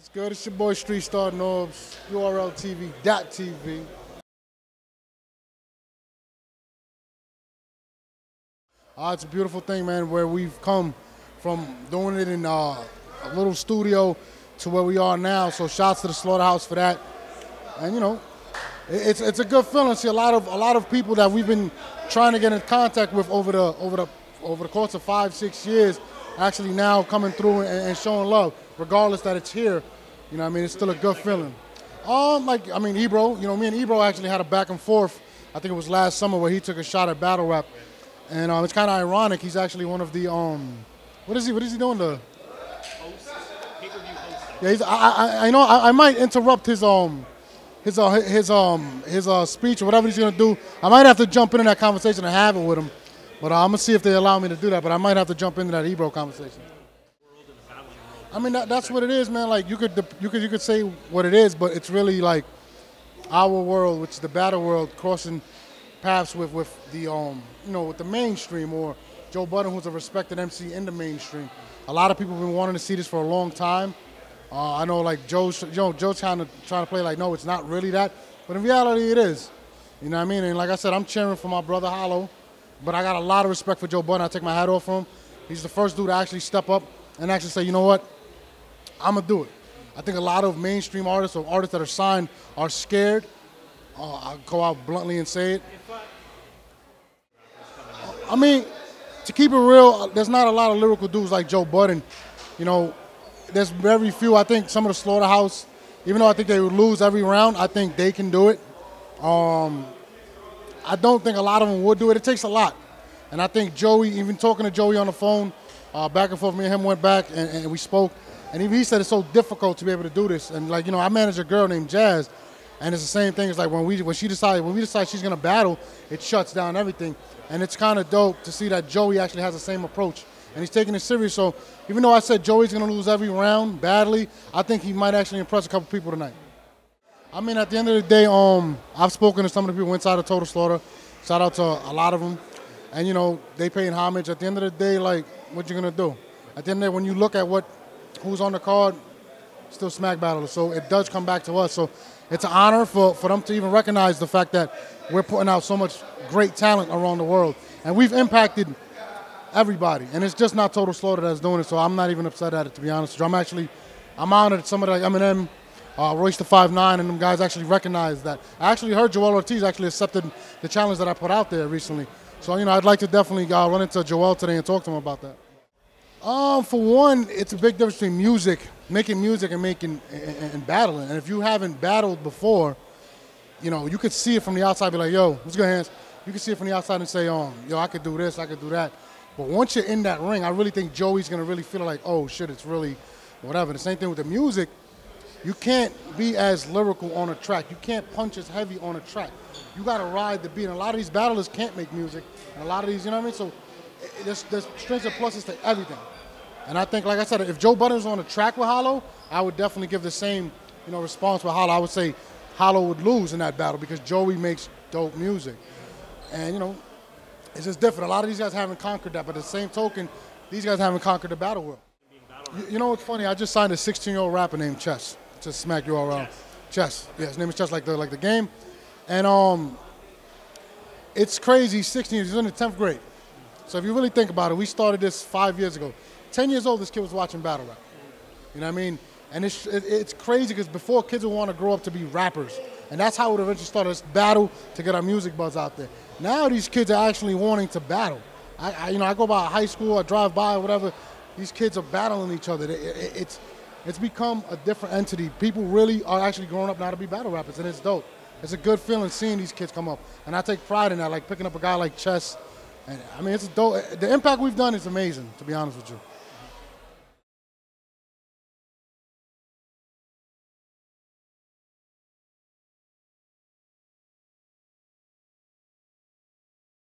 What's good? It's your boy Star Norbes, URLTV.tv. It's a beautiful thing, man, where we've come from doing it in a little studio to where we are now. So shouts to the Slaughterhouse for that. And you know, it's a good feeling. See a lot of people that we've been trying to get in contact with over the course of 5-6 years, actually now coming through and showing love, regardless that it's here. You know what I mean? It's still a good feeling. Ebro, you know, me and Ebro actually had a back and forth. I think it was last summer where he took a shot at battle rap. And it's kind of ironic. He's actually one of the, what is he doing? The host, pay-per-view host. Yeah, I might interrupt his speech or whatever he's gonna do. I might have to jump into that conversation and have it with him. But I'm gonna see if they allow me to do that. But I might have to jump into that Ebro conversation. I mean, that's what it is, man. Like you could say what it is, but it's really like our world, which is the battle world, crossing paths with the with the mainstream, or Joe Budden, who's a respected MC in the mainstream. A lot of people have been wanting to see this for a long time. I know, like Joe's trying to play like, no, it's not really that, but in reality, it is. You know what I mean? And like I said, I'm cheering for my brother Hollow, but I got a lot of respect for Joe Budden. I take my hat off for him. He's the first dude to actually step up and actually say, you know what, I'm gonna do it. I think a lot of mainstream artists or artists that are signed are scared. I'll go out bluntly and say it. I mean, to keep it real, there's not a lot of lyrical dudes like Joe Budden. You know, there's very few. I think some of the Slaughterhouse, even though I think they would lose every round, I think they can do it. I don't think a lot of them would do it. It takes a lot. And I think Joey, even talking to Joey on the phone, back and forth, me and him went back and we spoke. And he said it's so difficult to be able to do this. And like, you know, I manage a girl named Jazz, and it's the same thing. It's like when we decide she's gonna battle, it shuts down everything. And it's kind of dope to see that Joey actually has the same approach, and he's taking it serious. So even though I said Joey's gonna lose every round badly, I think he might actually impress a couple people tonight. I mean, at the end of the day, I've spoken to some of the people inside of Total Slaughter. Shout out to a lot of them, and you know, they paying homage. At the end of the day, like, what you gonna do? At the end of the day, when you look at who's on the card, still smack battlers. So it does come back to us. So it's an honor for them to even recognize the fact that we're putting out so much great talent around the world. And we've impacted everybody. And it's just not Total Slaughter that's doing it, so I'm not even upset at it, to be honest with you. I'm honored that somebody like Eminem, Royce the 5'9", and them guys actually recognize that. I actually heard Joel Ortiz actually accepted the challenge that I put out there recently. So, you know, I'd like to definitely run into Joel today and talk to him about that. For one, it's a big difference between making music and battling. And if you haven't battled before, you know, you could see it from the outside, be like, yo, what's good, hands? You can see it from the outside and say, yo, I could do this, I could do that. But once you're in that ring, I really think Joey's gonna really feel like, oh shit, it's really whatever. The same thing with the music. You can't be as lyrical on a track. You can't punch as heavy on a track. You gotta ride the beat. And a lot of these battlers can't make music. And a lot of these, you know what I mean? So there's strengths and pluses to everything. And I think, like I said, if Joe Budden was on a track with Hollow, I would definitely give the same, you know, response with Hollow. I would say Hollow would lose in that battle because Joey makes dope music. And, you know, it's just different. A lot of these guys haven't conquered that, but at the same token, these guys haven't conquered the battle world. You know what's funny? I just signed a 16-year-old rapper named Chess. Just smack you all around. Chess. Yeah, his name is Chess, like the game. And it's crazy. He's 16 he's in the 10th grade. So if you really think about it, we started this 5 years ago. 10 years old, this kid was watching battle rap. You know what I mean? And it's crazy because before, kids would want to grow up to be rappers. And that's how it eventually started, this battle to get our music buzz out there. Now these kids are actually wanting to battle. I go by high school, I drive by, whatever. These kids are battling each other. It's become a different entity. People really are actually growing up now to be battle rappers, and it's dope. It's a good feeling seeing these kids come up. And I take pride in that, like picking up a guy like Chess. And I mean, it's dope. The impact we've done is amazing, to be honest with you.